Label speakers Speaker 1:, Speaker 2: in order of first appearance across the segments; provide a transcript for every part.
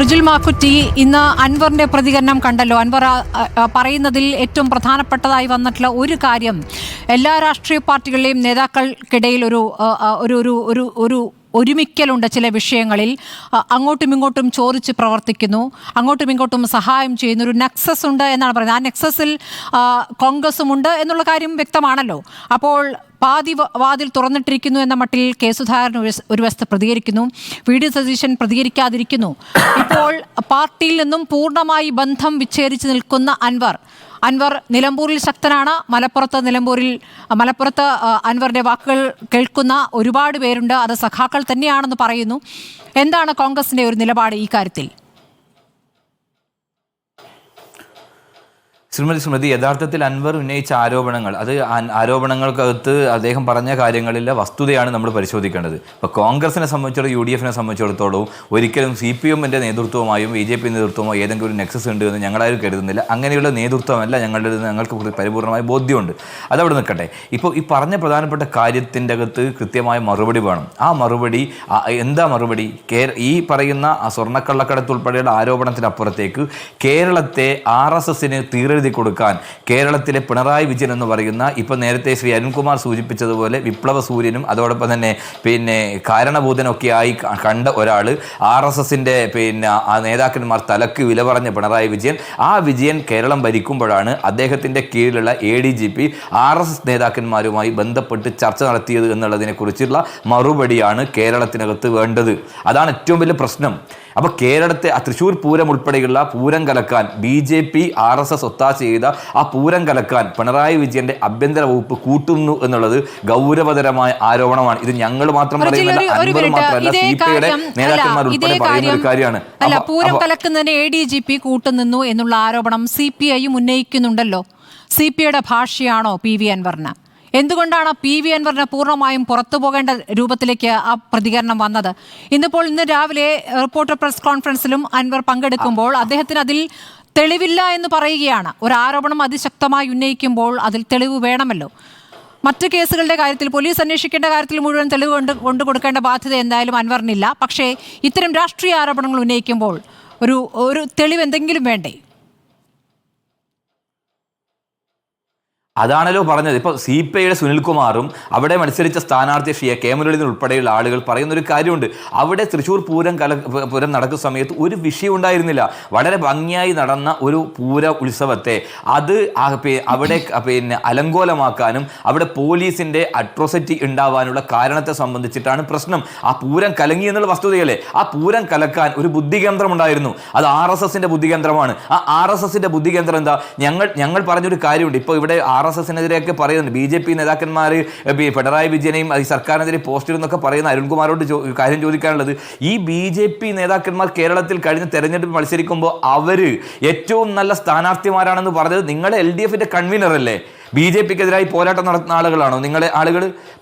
Speaker 1: റിജുൽ മാക്കുറ്റി, ഇന്ന് അൻവറിന്റെ പ്രതികരണം കണ്ടല്ലോ. അൻവർ പറയുന്നതിൽ ഏറ്റവും പ്രധാനപ്പെട്ടതായി വന്നിട്ടുള്ള ഒരു കാര്യം, എല്ലാ രാഷ്ട്രീയ പാർട്ടികളിലെയും നേതാക്കൾക്കിടയിൽ ഒരു ഒരുമിക്കലുണ്ട്. ചില വിഷയങ്ങളിൽ അങ്ങോട്ടും ഇങ്ങോട്ടും ചോദിച്ച് പ്രവർത്തിക്കുന്നു, അങ്ങോട്ടും ഇങ്ങോട്ടും സഹായം ചെയ്യുന്നു. ഒരു നെക്സസ് ഉണ്ട് എന്നാണ് പറയുന്നത്. ആ നെക്സസിൽ കോൺഗ്രസും ഉണ്ട് എന്നുള്ള കാര്യം വ്യക്തമാണല്ലോ. അപ്പോൾ പാതി വാതിൽ തുറന്നിട്ടിരിക്കുന്നു എന്ന മട്ടിൽ കെ സുധാകരൻ ഒരു വശത്ത് പ്രതികരിക്കുന്നു, വി ഡി സതീശൻ പ്രതികരിക്കാതിരിക്കുന്നു. ഇപ്പോൾ പാർട്ടിയിൽ നിന്നും പൂർണ്ണമായി ബന്ധം വിച്ഛേദിച്ച് നിൽക്കുന്ന അൻവർ നിലമ്പൂരിൽ ശക്തനാണ്. മലപ്പുറത്ത് അൻവറിന്റെ വാക്കുകൾ കേൾക്കുന്ന ഒരുപാട് പേരുണ്ട്. അത് സഖാക്കൾ തന്നെയാണെന്ന് പറയുന്നു. എന്താണ് കോൺഗ്രസിന്റെ ഒരു നിലപാട് ഈ കാര്യത്തിൽ?
Speaker 2: സ്മൃതി, യഥാർത്ഥത്തിൽ അൻവർ ഉന്നയിച്ച ആരോപണങ്ങൾ, അത് ആരോപണങ്ങൾക്കകത്ത് അദ്ദേഹം പറഞ്ഞ കാര്യങ്ങളിലെ വസ്തുതയാണ് നമ്മൾ പരിശോധിക്കേണ്ടത്. ഇപ്പോൾ കോൺഗ്രസിനെ സംബന്ധിച്ചിടത്തോളം, UDF-നെ സംബന്ധിച്ചിടത്തോളം ഒരിക്കലും CPM-ന്റെ നേതൃത്വമായും BJP നേതൃത്വമായും ഏതെങ്കിലും ഒരു നെക്സസ് ഉണ്ട് എന്ന് ഞങ്ങളാരും കരുതുന്നില്ല. അങ്ങനെയുള്ള നേതൃത്വമല്ല ഞങ്ങൾക്ക് പരിപൂർണമായ ബോധ്യമുണ്ട്. അതവിടെ നിൽക്കട്ടെ. ഇപ്പോൾ ഈ പറഞ്ഞ പ്രധാനപ്പെട്ട കാര്യത്തിൻ്റെ അകത്ത് കൃത്യമായ മറുപടി വേണം. ആ മറുപടി എന്താ മറുപടി? ഈ പറയുന്ന സ്വർണ്ണക്കള്ളക്കടത്ത് ഉൾപ്പെടെയുള്ള ആരോപണത്തിനപ്പുറത്തേക്ക് കേരളത്തെ RSSന് തീരെഴുതി കൊടുക്കാൻ കേരളത്തിലെ പിണറായി വിജയൻ എന്ന് പറയുന്ന, ഇപ്പം നേരത്തെ ശ്രീ അരുൺകുമാർ സൂചിപ്പിച്ചതുപോലെ വിപ്ലവ സൂര്യനും അതോടൊപ്പം തന്നെ കാരണഭൂതനൊക്കെ ആയി കണ്ട ഒരാൾ, RSSന്റെ ആ നേതാക്കന്മാർ തലക്ക് വില പറഞ്ഞ പിണറായി വിജയൻ, ആ വിജയൻ കേരളം ഭരിക്കുമ്പോഴാണ് അദ്ദേഹത്തിൻ്റെ കീഴിലുള്ള ADGP RSS നേതാക്കന്മാരുമായി ബന്ധപ്പെട്ട് ചർച്ച നടത്തിയത് എന്നുള്ളതിനെ കുറിച്ചുള്ള മറുപടിയാണ് കേരളത്തിനകത്ത് വേണ്ടത്. അതാണ് ഏറ്റവും വലിയ പ്രശ്നം. അപ്പോൾ കേരളത്തെ തൃശ്ശൂർ പൂരം ഉൾപ്പെടെയുള്ള പൂരം കലക്കാൻ BJP RSS ഒത്താശ ചെയ്ത ആ പൂരം കലക്കാൻ പിണറായി വിജയന്റെ ആഭ്യന്തര വകുപ്പ് കൂട്ടുന്നു എന്നുള്ളത് ഗൗരവതരമായ ആരോപണമാണ്. ഇത് ഞങ്ങൾ മാത്രം പറയുന്നില്ല, അൻവർ മാത്രമല്ല, CPI-യുടെ നേതാക്കന്മാർ ഉൾപ്പെടെ പറയുന്ന ഒരു കാര്യമാണ്.
Speaker 1: അല്ല, പൂരം കലക്കുന്നതിന് ADGP കൂട്ടുനിന്നു എന്നുള്ള ആരോപണം CPI ഉന്നയിക്കുന്നുണ്ടല്ലോ. CPI-യുടെ ഭാഷയാണോ PV അൻവറിന്? എന്തുകൊണ്ടാണ് PV അൻവറിന് പൂർണ്ണമായും പുറത്തു പോകേണ്ട രൂപത്തിലേക്ക് ആ പ്രതികരണം വന്നത്? ഇന്ന് രാവിലെ റിപ്പോർട്ടർ പ്രസ് കോൺഫറൻസിലും അൻവർ പങ്കെടുക്കുമ്പോൾ അദ്ദേഹത്തിന് അതിൽ തെളിവില്ല എന്ന് പറയുകയാണ്. ഒരു ആരോപണം അതിശക്തമായി ഉന്നയിക്കുമ്പോൾ അതിൽ തെളിവ് വേണമല്ലോ. മറ്റ് കേസുകളുടെ കാര്യത്തിൽ, പോലീസ് അന്വേഷിക്കേണ്ട കാര്യത്തിൽ മുഴുവൻ തെളിവ് കൊണ്ടു കൊടുക്കേണ്ട ബാധ്യത എന്തായാലും അൻവറിനില്ല. പക്ഷേ ഇത്തരം രാഷ്ട്രീയ ആരോപണങ്ങൾ ഉന്നയിക്കുമ്പോൾ ഒരു തെളിവ് എന്തെങ്കിലും വേണ്ടേ?
Speaker 2: അതാണല്ലോ പറഞ്ഞത്. ഇപ്പോൾ CPI-യുടെ സുനിൽകുമാറും അവിടെ മത്സരിച്ച സ്ഥാനാർത്ഥി കെ മുരളീധരൻ ഉൾപ്പെടെയുള്ള ആളുകൾ പറയുന്നൊരു കാര്യമുണ്ട്. അവിടെ തൃശ്ശൂർ പൂരം നടക്കുന്ന സമയത്ത് ഒരു വിഷയം ഉണ്ടായിരുന്നില്ല. വളരെ ഭംഗിയായി നടന്ന ഒരു പൂര ഉത്സവത്തെ അത് അവിടെ അലങ്കോലമാക്കാനും അവിടെ പോലീസിന്റെ അട്രോസിറ്റി ഉണ്ടാവാനുള്ള കാരണത്തെ സംബന്ധിച്ചിട്ടാണ് പ്രശ്നം. ആ പൂരം കലങ്ങി എന്നുള്ള വസ്തുതയല്ലേ? ആ പൂരം കലക്കാൻ ഒരു ബുദ്ധികേന്ദ്രം ഉണ്ടായിരുന്നു. അത് RSSന്റെ ബുദ്ധികേന്ദ്രമാണ്. ആ RSSന്റെ ബുദ്ധികേന്ദ്രം എന്താ? ഞങ്ങൾ പറഞ്ഞൊരു കാര്യമുണ്ട്. ഇപ്പോൾ ഇവിടെ RSSനെതിരെയൊക്കെ പറയുന്നുണ്ട്. BJP നേതാക്കന്മാർ പിണറായി വിജയനെയും ഈ സർക്കാരിനെതിരെ പോസ്റ്റ് ഇടുന്നൊക്കെ പറയുന്ന അരുൺകുമാറോട് കാര്യം ചോദിക്കാനുള്ളത്, ഈ BJP നേതാക്കന്മാർ കേരളത്തിൽ കഴിഞ്ഞ തെരഞ്ഞെടുപ്പ് മത്സരിക്കുമ്പോൾ അവർ ഏറ്റവും നല്ല സ്ഥാനാർത്ഥിമാരാണെന്ന് പറഞ്ഞത് നിങ്ങളെ LDF-ന്റെ കൺവീനർ അല്ലേ? BJP-ക്കെതിരായി പോരാട്ടം നടത്തുന്ന ആളുകളാണോ നിങ്ങളെ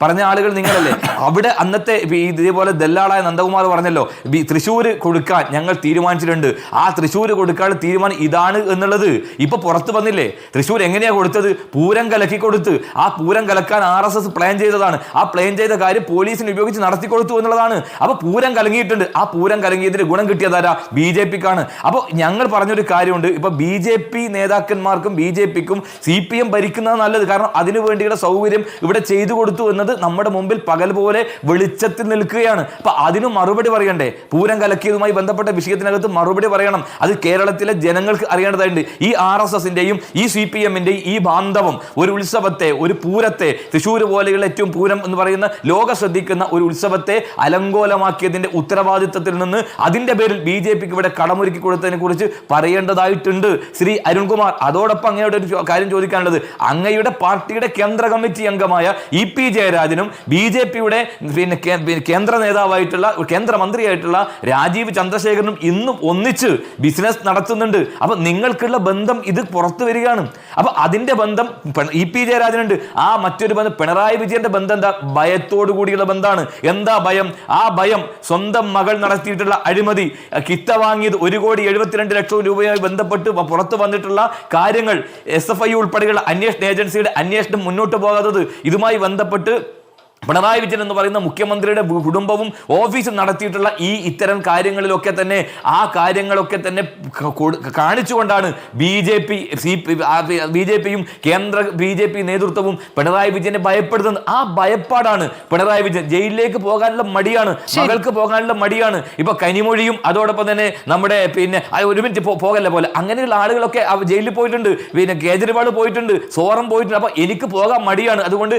Speaker 2: പറഞ്ഞ ആളുകൾ നിങ്ങളല്ലേ? അവിടെ അന്നത്തെ ഇതേപോലെ ദല്ലാളായ നന്ദകുമാർ പറഞ്ഞല്ലോ, തൃശ്ശൂർ കൊടുക്കാൻ ഞങ്ങൾ തീരുമാനിച്ചിട്ടുണ്ട്, ആ തൃശ്ശൂർ കൊടുക്കാൻ തീരുമാനം ഇതാണ് എന്നുള്ളത് ഇപ്പൊ പുറത്ത് വന്നില്ലേ? തൃശ്ശൂർ എങ്ങനെയാ കൊടുത്തത്? പൂരം കലക്കി കൊടുത്ത്. ആ പൂരം കലക്കാൻ RSS പ്ലാൻ ചെയ്തതാണ്. ആ പ്ലാൻ ചെയ്ത കാര്യം പോലീസിനെ ഉപയോഗിച്ച് നടത്തി കൊടുത്തു എന്നുള്ളതാണ്. അപ്പൊ പൂരം കലങ്ങിയിട്ടുണ്ട്. ആ പൂരം കലങ്ങിയതിന് ഗുണം കിട്ടിയതാരാ? BJP-ക്കാണ്. അപ്പോൾ ഞങ്ങൾ പറഞ്ഞൊരു കാര്യമുണ്ട്. ഇപ്പൊ BJP നേതാക്കന്മാർക്കും BJP-ക്കും CPM ഭരിക്കുന്ന നല്ലത്. കാരണം അതിനു വേണ്ടിയുള്ള സൗകര്യം ഇവിടെ ചെയ്തു കൊടുത്തു എന്നത് നമ്മുടെ മുമ്പിൽ പകൽ പോലെ വെളിച്ചത്തിൽ നിൽക്കുകയാണ്. അപ്പൊ അതിന് മറുപടി പറയണ്ടേ? പൂരം കലക്കിയതുമായി ബന്ധപ്പെട്ട വിഷയത്തിനകത്ത് മറുപടി പറയണം. അത് കേരളത്തിലെ ജനങ്ങൾക്ക് അറിയേണ്ടതായിട്ടുണ്ട്. ഈ RSSന്റെയും ഈ CPM-ന്റെയും ഈ ബാന്ധവം ഒരു ഉത്സവത്തെ, ഒരു പൂരത്തെ, തൃശ്ശൂർ പോലെയുള്ള ഏറ്റവും പൂരം എന്ന് പറയുന്ന ലോക ശ്രദ്ധിക്കുന്ന ഒരു ഉത്സവത്തെ അലങ്കോലമാക്കിയതിന്റെ ഉത്തരവാദിത്തത്തിൽ നിന്ന് അതിന്റെ പേരിൽ BJP-ക്ക് ഇവിടെ കടമൊരുക്കി കൊടുത്തതിനെ കുറിച്ച് പറയേണ്ടതായിട്ടുണ്ട് ശ്രീ അരുൺകുമാർ. അതോടൊപ്പം അങ്ങയുടെ ഒരു കാര്യം ചോദിക്കാനുള്ളത്, അങ്ങയുടെ പാർട്ടിയുടെ കേന്ദ്ര കമ്മിറ്റി അംഗമായ EP ജയരാജനും BJP-യുടെ കേന്ദ്ര നേതാവായിട്ടുള്ള കേന്ദ്രമന്ത്രിയായിട്ടുള്ള രാജീവ് ചന്ദ്രശേഖരനും ഇന്നും ഒന്നിച്ച് ബിസിനസ് നടത്തുന്നുണ്ട്. അപ്പൊ നിങ്ങൾക്കുള്ള ബന്ധം ഇത് പുറത്തു വരികയാണ്. അപ്പൊ അതിന്റെ ബന്ധം EP ജയരാജനുണ്ട്. ആ മറ്റൊരു ബന്ധം പിണറായി വിജയന്റെ ബന്ധം എന്താ? ഭയത്തോടു കൂടിയുള്ള ബന്ധമാണ്. എന്താ ഭയം? ആ ഭയം സ്വന്തം മകൾ നടത്തിയിട്ടുള്ള അഴിമതി, കിത്ത വാങ്ങിയത് 1,72,00,000 രൂപയുമായി ബന്ധപ്പെട്ട് പുറത്തു വന്നിട്ടുള്ള കാര്യങ്ങൾ, SFI ഉൾപ്പെടെയുള്ള അന്വേഷണ ഏജൻസിയുടെ അന്വേഷണം മുന്നോട്ട് പോകാത്തത്, ഇതുമായി ബന്ധപ്പെട്ട് പിണറായി വിജയൻ എന്ന് പറയുന്ന മുഖ്യമന്ത്രിയുടെ കുടുംബവും ഓഫീസും നടത്തിയിട്ടുള്ള ഇത്തരം കാര്യങ്ങളിലൊക്കെ തന്നെ ആ കാര്യങ്ങളൊക്കെ തന്നെ കാണിച്ചുകൊണ്ടാണ് ബി ജെ പിയും കേന്ദ്ര BJP നേതൃത്വവും പിണറായി വിജയനെ ഭയപ്പെടുത്തുന്നത്. ആ ഭയപ്പാടാണ് പിണറായി വിജയൻ. ജയിലിലേക്ക് പോകാനുള്ള മടിയാണ്, മകൾക്ക് പോകാനുള്ള മടിയാണ്. ഇപ്പൊ കനിമൊഴിയും അതോടൊപ്പം തന്നെ നമ്മുടെ ഒരു മിനിറ്റ് പോകല്ല പോലെ അങ്ങനെയുള്ള ആളുകളൊക്കെ ജയിലിൽ പോയിട്ടുണ്ട്. കേജ്രിവാൾ പോയിട്ടുണ്ട്, സോറം പോയിട്ടുണ്ട്. അപ്പൊ എനിക്ക് പോകാൻ മടിയാണ്, അതുകൊണ്ട്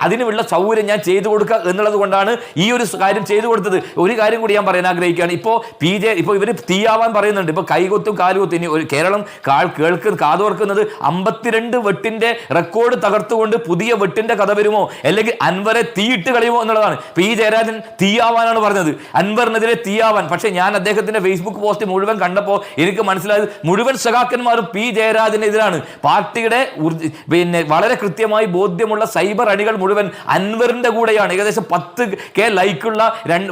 Speaker 2: അതിനുള്ള സൗകര്യം ഞാൻ ചെയ്തു കൊടുക്കുക എന്നുള്ളത് കൊണ്ടാണ് ഈ ഒരു കാര്യം ചെയ്തു കൊടുത്തത്. ഒരു കാര്യം കൂടി ഞാൻ പറയാൻ ആഗ്രഹിക്കുകയാണ്. ഇപ്പോൾ ഇവര് തീയാവാൻ പറയുന്നുണ്ട്. ഇപ്പൊ കൈകൊത്തും കാലുകൊത്തും. ഇനി ഒരു കേരളം കാതോർക്കുന്നത് 52 വെട്ടിന്റെ റെക്കോർഡ് തകർത്തുകൊണ്ട് പുതിയ വെട്ടിന്റെ കഥ വരുമോ, അല്ലെങ്കിൽ അൻവറെ തീയിട്ട് കളയുമോ എന്നുള്ളതാണ്. P ജയരാജൻ തീയാവാനാണ് പറഞ്ഞത്, അൻവറിനെതിരെ തീയാവാൻ. പക്ഷെ ഞാൻ അദ്ദേഹത്തിന്റെ ഫേസ്ബുക്ക് പോസ്റ്റ് മുഴുവൻ കണ്ടപ്പോൾ എനിക്ക് മനസ്സിലായത് മുഴുവൻ സഖാക്കന്മാരും P ജയരാജനെതിരാണ്. പാർട്ടിയുടെ വളരെ കൃത്യമായി ബോധ്യമുള്ള സൈബർ അണികൾ മുഴുവൻ അൻവറിന്റെ കൂടെയാണ്. ഏകദേശം 10K ലൈക്കുള്ള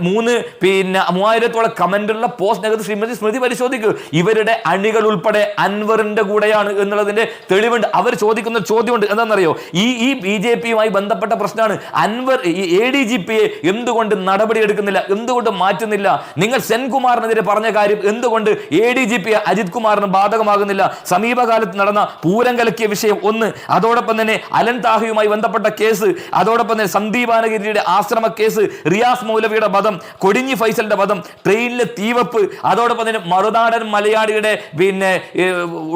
Speaker 2: 3000-ഓളം കമന്റുള്ള പോസ്റ്റിനകത്ത് ശ്രീമതി സ്മൃതി പരിശോധിക്കൂ. ഇവരുടെ അണികൾ ഉൾപ്പെടെ അൻവറിന്റെ കൂടെയാണ് എന്നുള്ളതിന്റെ തെളിവുണ്ട്. അവർ ചോദിക്കുന്ന ചോദ്യമുണ്ട്, എന്താണെന്നറിയോ? ഈ BJPയുമായി ബന്ധപ്പെട്ട പ്രശ്നമാണ്. അൻവർ ADGPയെ എന്തുകൊണ്ട് നടപടി എടുക്കുന്നില്ല, എന്തുകൊണ്ട് മാറ്റുന്നില്ല? നിങ്ങൾ സെൻകുമാറിനെതിരെ പറഞ്ഞ കാര്യം എന്തുകൊണ്ട് ADGP അജിത് കുമാറിന് ബാധകമാകുന്നില്ല? സമീപകാലത്ത് നടന്ന പൂരം കലക്കിയ വിഷയം ഒന്ന്, അതോടൊപ്പം തന്നെ അലൻ താഹിയുമായി ബന്ധപ്പെട്ട കേസ്, അതോടൊപ്പം തന്നെ സന്ദീപാനഗിരിയുടെ ആശ്രമ കേസ്, റിയാസ് മൗലവിയുടെ വധം, കൊടിഞ്ഞി ഫൈസലിന്റെ വധം, ട്രെയിനിലെ തീവപ്പ്, അതോടൊപ്പം തന്നെ മറുനാടൻ മലയാളിയുടെ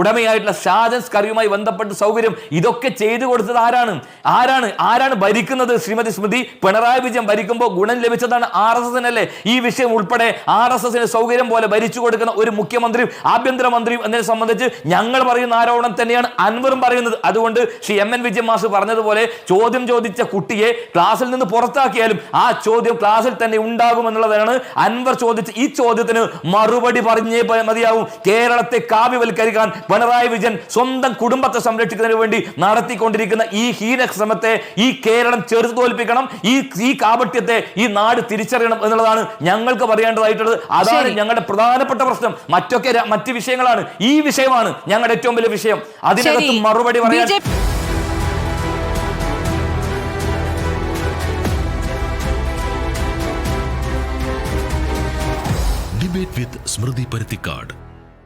Speaker 2: ഉടമയായിട്ടുള്ള ഷാജൻ സ്കറിയുമായി ബന്ധപ്പെട്ട സൗകര്യം, ഇതൊക്കെ ചെയ്തു കൊടുത്തത് ആരാണ് ഭരിക്കുന്നത്? ശ്രീമതി സ്മൃതി. പിണറായി വിജയൻ ഭരിക്കുമ്പോൾ ഗുണം ലഭിച്ചതാണ് RSSനല്ലേ? ഈ വിഷയം ഉൾപ്പെടെ RSSന് സൗകര്യം പോലെ ഭരിച്ചു കൊടുക്കുന്ന ഒരു മുഖ്യമന്ത്രിയും ആഭ്യന്തരമന്ത്രിയും എന്നതിനെ സംബന്ധിച്ച് ഞങ്ങൾ പറയുന്ന ആരോപണം തന്നെയാണ് അൻവറും പറയുന്നത്. അതുകൊണ്ട് ശ്രീ MN വിജയൻ മാസ്റ്റർ പറഞ്ഞതുപോലെ ചോദ്യം ചോദിച്ച കുട്ടിയെ ക്ലാസ്സിൽ നിന്ന് പുറത്താക്കിയാലും ആ ചോദ്യം ക്ലാസ്സിൽ തന്നെ ഉണ്ടാകുമെന്നുള്ളതാണ് അൻവർ ചോദിച്ച ഈ ചോദ്യത്തിന് മറുപടി പറഞ്ഞേ മതിയാവും. കേരളത്തെ കാവ്യവൽക്കരിക്കാൻ പിണറായി വിജയൻ സ്വന്തം കുടുംബത്തെ സംരക്ഷിക്കുന്നതിന് വേണ്ടി നടത്തിക്കൊണ്ടിരിക്കുന്ന ഈ ഹീനശ്രമത്തെ ഈ കേരളം ചെറുത്തു തോൽപ്പിക്കണം. ഈ കാപട്യത്തെ ഈ നാട് തിരിച്ചറിയണം എന്നുള്ളതാണ് ഞങ്ങൾക്ക് പറയേണ്ടതായിട്ടുള്ളത്. അതാണ് ഞങ്ങളുടെ പ്രധാനപ്പെട്ട പ്രശ്നം. മറ്റു വിഷയങ്ങളാണ്, ഈ വിഷയമാണ് ഞങ്ങളുടെ ഏറ്റവും വലിയ വിഷയം. അതിനകത്ത് മറുപടി പറയാൻ
Speaker 3: Debate with Smriti Parithikad.